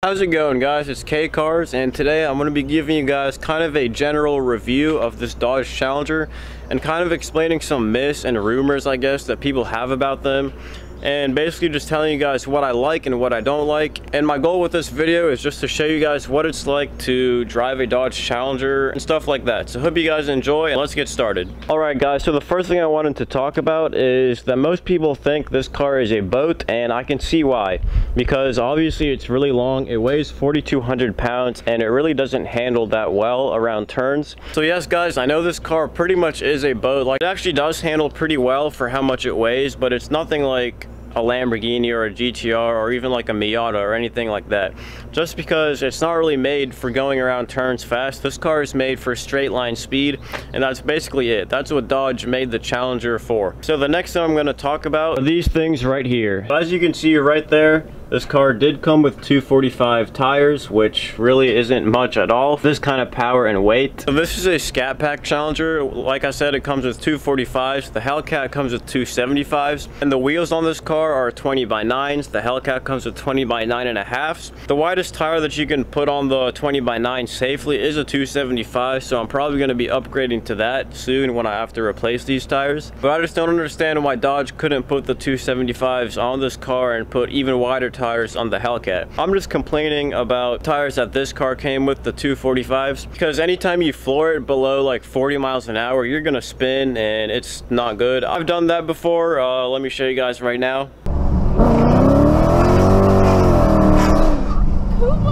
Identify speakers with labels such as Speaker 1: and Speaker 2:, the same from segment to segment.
Speaker 1: How's it going, guys? It's K Cars, and today I'm going to be giving you guys kind of a general review of this Dodge Challenger and kind of explaining some myths and rumors, I guess, that people have about them, and basically just telling you guys what I like and what I don't like. And my goal with this video is just to show you guys what it's like to drive a Dodge Challenger and stuff like that. So hope you guys enjoy, and let's get started. Alright guys, so the first thing I wanted to talk about is that most people think this car is a boat, and I can see why. Because obviously it's really long, it weighs 4,200 pounds, and it really doesn't handle that well around turns. So yes guys, I know this car pretty much is a boat. Like, it actually does handle pretty well for how much it weighs, but it's nothing like a Lamborghini or a GTR or even like a Miata or anything like that. Just because it's not really made for going around turns fast. This car is made for straight line speed, and that's basically it. That's what Dodge made the Challenger for. So the next thing I'm going to talk about are these things right here. As you can see right there, this car did come with 245 tires, which really isn't much at all for this kind of power and weight. So this is a Scat Pack Challenger. Like I said, it comes with 245s. The Hellcat comes with 275s. And the wheels on this car are 20x9s. The Hellcat comes with 20x9.5s. The widest tire that you can put on the 20x9 safely is a 275, so I'm probably going to be upgrading to that soon when I have to replace these tires. But I just don't understand why Dodge couldn't put the 275s on this car and put even wider tires on the Hellcat. I'm just complaining about tires that this car came with, the 245s, because anytime you floor it below like 40 miles an hour, you're gonna spin and it's not good. I've done that before. Let me show you guys right now.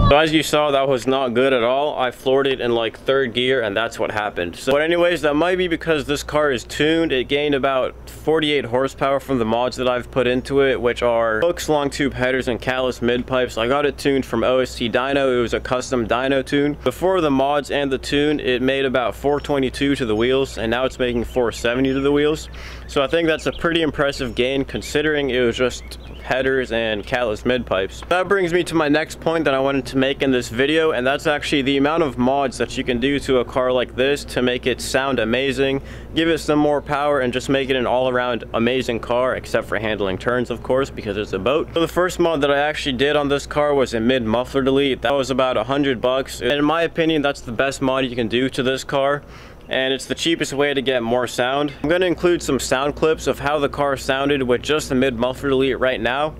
Speaker 1: So as you saw, that was not good at all. I floored it in like third gear, and that's what happened. So, but anyways, that might be because this car is tuned. It gained about 48 horsepower from the mods that I've put into it, which are hooks, long tube headers, and callus mid pipes. I got it tuned from OST Dyno. It was a custom dyno tune. Before the mods and the tune, it made about 422 to the wheels, and now it's making 470 to the wheels. So I think that's a pretty impressive gain considering it was just headers and callus mid pipes. That brings me to my next point that I wanted to make in this video, and that's actually the amount of mods that you can do to a car like this to make it sound amazing, give it some more power, and just make it an all-around amazing car, except for handling turns, of course, because it's a boat. So the first mod that I actually did on this car was a mid muffler delete. That was about $100, and in my opinion, that's the best mod you can do to this car, and it's the cheapest way to get more sound. I'm going to include some sound clips of how the car sounded with just the mid muffler delete right now.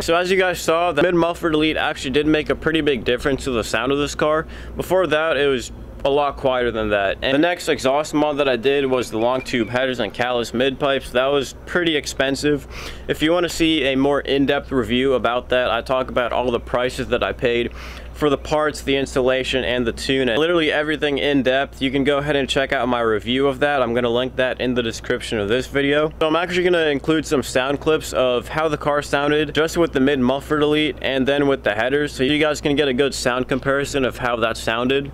Speaker 1: So as you guys saw, the mid muffler delete actually did make a pretty big difference to the sound of this car. Before that, it was a lot quieter than that. And the next exhaust mod that I did was the long tube headers and callus mid pipes. That was pretty expensive. If you want to see a more in-depth review about that, I talk about all the prices that I paid for the parts, the installation, and the tune, and literally everything in depth. You can go ahead and check out my review of that. I'm going to link that in the description of this video. So I'm actually going to include some sound clips of how the car sounded just with the mid muffler delete and then with the headers, so you guys can get a good sound comparison of how that sounded.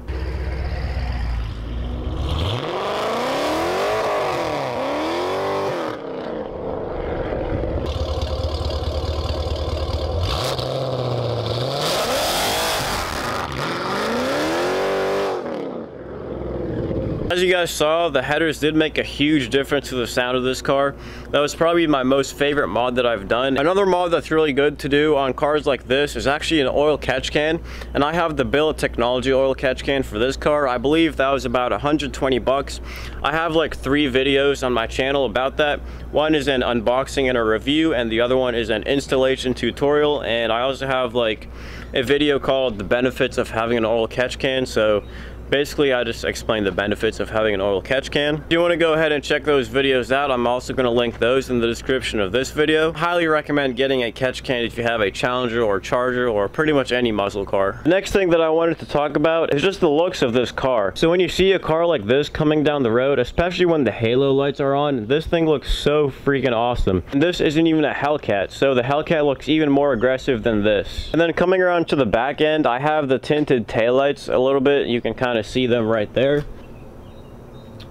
Speaker 1: As you guys saw, the headers did make a huge difference to the sound of this car. That was probably my most favorite mod that I've done. Another mod that's really good to do on cars like this is actually an oil catch can, and I have the Billet Technology oil catch can for this car. I believe that was about 120 bucks. I have like 3 videos on my channel about that. One is an unboxing and a review, and the other one is an installation tutorial, and I also have like a video called the benefits of having an oil catch can. So basically, I just explained the benefits of having an oil catch can. If you want to go ahead and check those videos out, I'm also going to link those in the description of this video. Highly recommend getting a catch can if you have a Challenger or Charger or pretty much any muscle car. The next thing that I wanted to talk about is just the looks of this car. So when you see a car like this coming down the road, especially when the halo lights are on, this thing looks so freaking awesome. And this isn't even a Hellcat, so the Hellcat looks even more aggressive than this. And then coming around to the back end, I have the tinted taillights a little bit. You can kind of see them right there.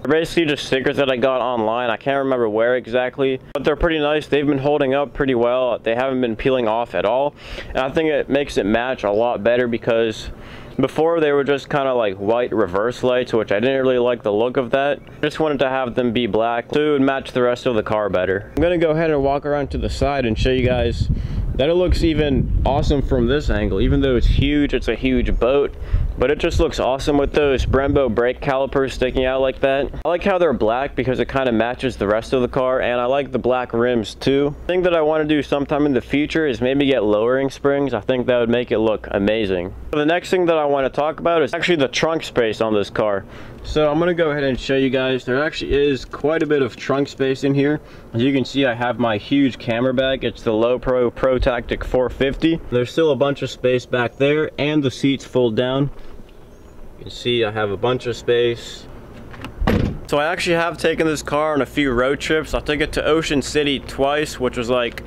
Speaker 1: They're basically just stickers that I got online. I can't remember where exactly, but they're pretty nice. They've been holding up pretty well. They haven't been peeling off at all, and I think it makes it match a lot better because Before they were just kind of like white reverse lights, which I didn't really like the look of that. Just wanted to have them be black so it would match the rest of the car better. I'm gonna go ahead and walk around to the side and show you guys that it looks even awesome from this angle. Even though it's huge, it's a huge boat, but it just looks awesome with those Brembo brake calipers sticking out like that. I like how they're black because it kind of matches the rest of the car, and I like the black rims too. The thing that I want to do sometime in the future is maybe get lowering springs. I think that would make it look amazing. The next thing that I want to talk about is actually the trunk space on this car. So I'm going to go ahead and show you guys. There actually is quite a bit of trunk space in here. As you can see, I have my huge camera bag. It's the Lowepro ProTactic 450. There's still a bunch of space back there, and the seats fold down. You can see I have a bunch of space. So I actually have taken this car on a few road trips. I took it to Ocean City twice, which was like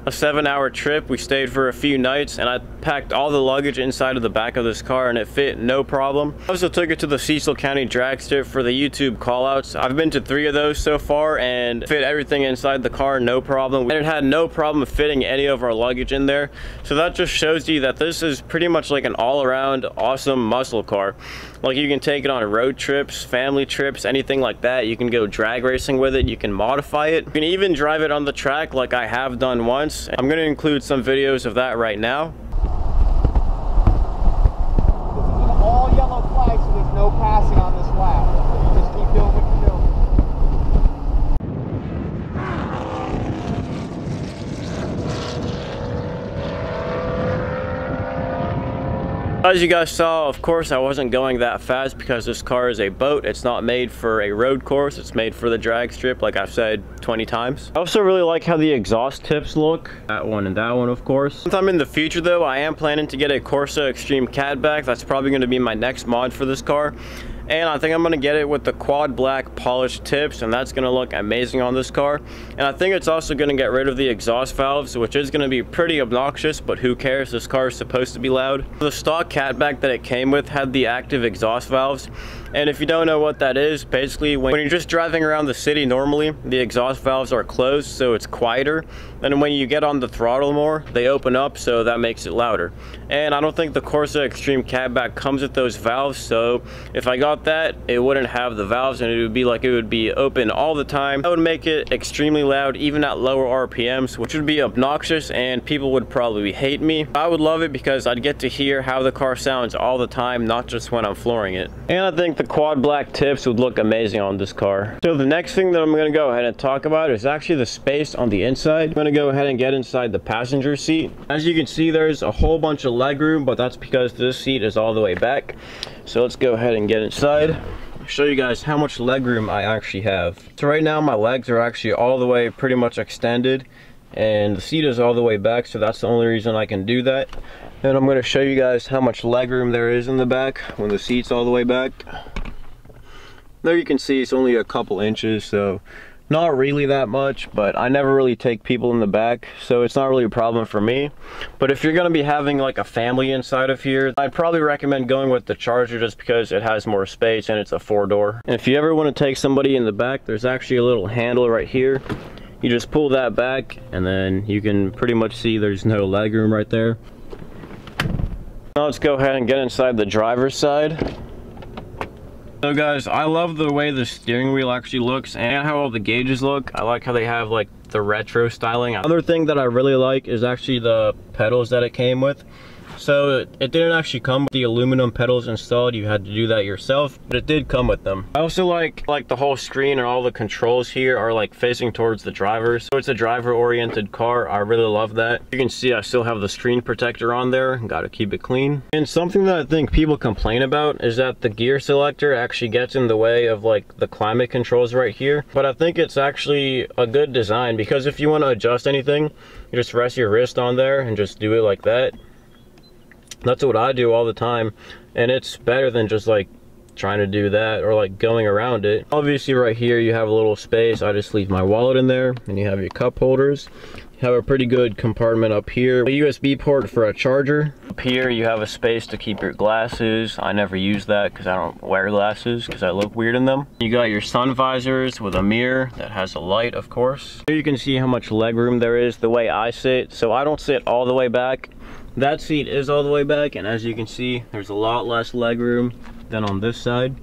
Speaker 1: a 7-hour trip. We stayed for a few nights, and I packed all the luggage inside of the back of this car, and it fit no problem. I also took it to the Cecil County drag strip for the YouTube callouts. I've been to 3 of those so far and fit everything inside the car no problem, and it had no problem fitting any of our luggage in there. So that just shows you that this is pretty much like an all-around awesome muscle car. Like, you can take it on road trips, family trips, anything like that. You can go drag racing with it. You can modify it. You can even drive it on the track like I have done once. I'm going to include some videos of that right now.
Speaker 2: It's an all yellow flag, so there's no passing on this lap. You just keep doing what you're doing.
Speaker 1: As you guys saw, of course, I wasn't going that fast because this car is a boat. It's not made for a road course. It's made for the drag strip, like I've said 20 times. I also really like how the exhaust tips look. That one and that one, of course. Sometime in the future, though, I am planning to get a Corsa Extreme Catback. That's probably going to be my next mod for this car. And I think I'm going to get it with the quad black polished tips, and that's going to look amazing on this car. And I think it's also going to get rid of the exhaust valves, which is going to be pretty obnoxious, but who cares? This car is supposed to be loud. The stock Catback that it came with had the active exhaust valves. And if you don't know what that is, basically when you're just driving around the city normally, the exhaust valves are closed, so it's quieter. And when you get on the throttle more, they open up, so that makes it louder. And I don't think the Corsa Extreme Catback comes with those valves, so if I got that, it wouldn't have the valves, and it would be like it would be open all the time. That would make it extremely loud, even at lower RPMs, which would be obnoxious, and people would probably hate me. I would love it because I'd get to hear how the car sounds all the time, not just when I'm flooring it. And I think the quad black tips would look amazing on this car. So the next thing that I'm going to go ahead and talk about is actually the space on the inside. I'm going to go ahead and get inside the passenger seat. As you can see, there's a whole bunch of leg room, but that's because this seat is all the way back. So let's go ahead and get inside. I'll show you guys how much leg room I actually have. So right now my legs are actually all the way pretty much extended, and the seat is all the way back, so that's the only reason I can do that. And I'm going to show you guys how much leg room there is in the back when the seat's all the way back. There you can see it's only a couple inches, so not really that much, but I never really take people in the back, so it's not really a problem for me. But if you're going to be having like a family inside of here, I'd probably recommend going with the Charger just because it has more space and it's a 4-door. And if you ever want to take somebody in the back, there's actually a little handle right here. You just pull that back, and then you can pretty much see there's no leg room right there. Now let's go ahead and get inside the driver's side. So guys, I love the way the steering wheel actually looks and how all the gauges look. I like how they have like the retro styling. Another thing that I really like is actually the pedals that it came with. So it didn't actually come with the aluminum pedals installed. You had to do that yourself, but it did come with them. I also like the whole screen and all the controls here are like facing towards the driver. So it's a driver oriented car. I really love that. You can see I still have the screen protector on there. Got to keep it clean. And something that I think people complain about is that the gear selector actually gets in the way of like the climate controls right here. But I think it's actually a good design, because if you want to adjust anything, you just rest your wrist on there and just do it like that. That's what I do all the time, and it's better than just like trying to do that or like going around it. Obviously right here you have a little space. I just leave my wallet in there, and you have your cup holders. You have a pretty good compartment up here, a USB port for a charger. Up here you have a space to keep your glasses. I never use that because I don't wear glasses because I look weird in them. You got your sun visors with a mirror that has a light, of course. Here you can see how much leg room there is the way I sit. So I don't sit all the way back. That seat is all the way back, and as you can see, there's a lot less leg room than on this side.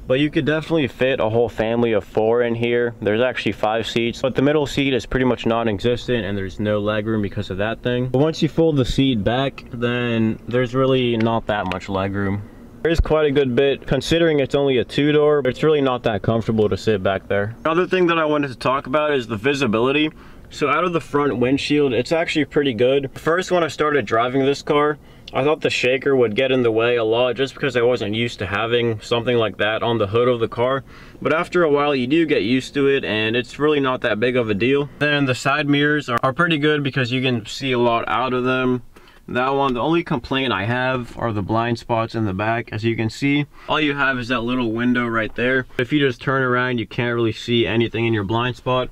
Speaker 1: But you could definitely fit a whole family of 4 in here. There's actually 5 seats, but the middle seat is pretty much non-existent and there's no legroom because of that thing. But once you fold the seat back, then there's really not that much legroom. There is quite a good bit, considering it's only a 2-door, but it's really not that comfortable to sit back there. Another thing that I wanted to talk about is the visibility. So out of the front windshield, it's actually pretty good. First, when I started driving this car, I thought the shaker would get in the way a lot just because I wasn't used to having something like that on the hood of the car. But after a while, you do get used to it and it's really not that big of a deal. Then the side mirrors are pretty good because you can see a lot out of them. That one, the only complaint I have are the blind spots in the back. As you can see, all you have is that little window right there. If you just turn around, you can't really see anything in your blind spot.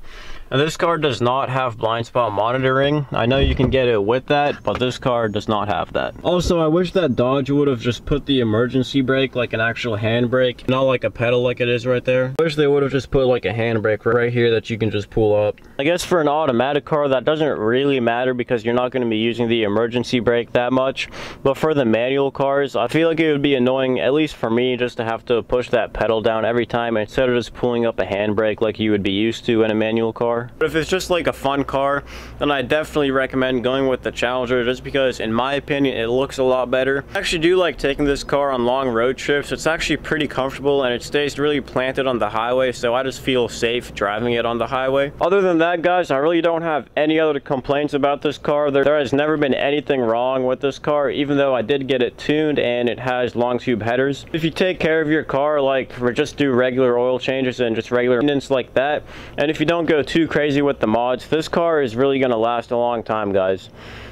Speaker 1: And this car does not have blind spot monitoring. I know you can get it with that, but this car does not have that. Also, I wish that Dodge would have just put the emergency brake like an actual handbrake, not like a pedal like it is right there. I wish they would have just put like a handbrake right here that you can just pull up. I guess for an automatic car, that doesn't really matter because you're not going to be using the emergency brake that much. But for the manual cars, I feel like it would be annoying, at least for me, just to have to push that pedal down every time instead of just pulling up a handbrake like you would be used to in a manual car. But if it's just like a fun car, then I definitely recommend going with the Challenger just because, in my opinion, it looks a lot better. I actually do like taking this car on long road trips. It's actually pretty comfortable and it stays really planted on the highway, so I just feel safe driving it on the highway. Other than that, guys, I really don't have any other complaints about this car. There has never been anything wrong with this car, even though I did get it tuned and it has long tube headers. If you take care of your car, like just do regular oil changes and just regular maintenance like that, and if you don't go too crazy with the mods, this car is really going to last a long time, guys.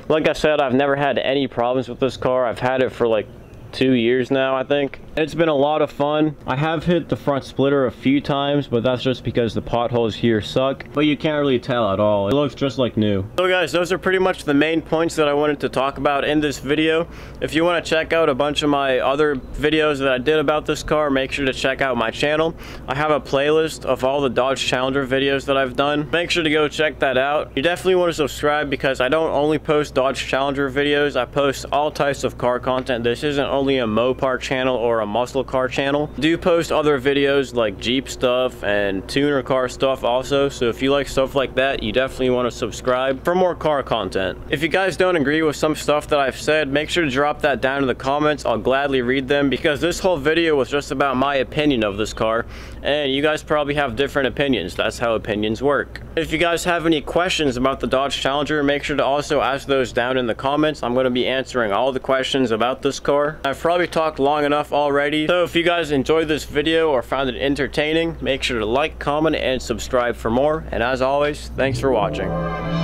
Speaker 1: Like I said, I've never had any problems with this car. I've had it for like 2 years now, I think. It's been a lot of fun. I have hit the front splitter a few times, but that's just because the potholes here suck. But you can't really tell at all. It looks just like new. So guys, those are pretty much the main points that I wanted to talk about in this video. If you want to check out a bunch of my other videos that I did about this car, make sure to check out my channel. I have a playlist of all the Dodge Challenger videos that I've done. Make sure to go check that out. You definitely want to subscribe because I don't only post Dodge Challenger videos. I post all types of car content. This isn't only a Mopar channel or a muscle car channel. I do post other videos like Jeep stuff and tuner car stuff also, so if you like stuff like that, you definitely want to subscribe for more car content. If you guys don't agree with some stuff that I've said, make sure to drop that down in the comments. I'll gladly read them because this whole video was just about my opinion of this car and you guys probably have different opinions. That's how opinions work. If you guys have any questions about the Dodge Challenger, make sure to also ask those down in the comments. I'm going to be answering all the questions about this car. I've probably talked long enough already, so if you guys enjoyed this video or found it entertaining, make sure to like, comment, and subscribe for more. And as always, thanks for watching.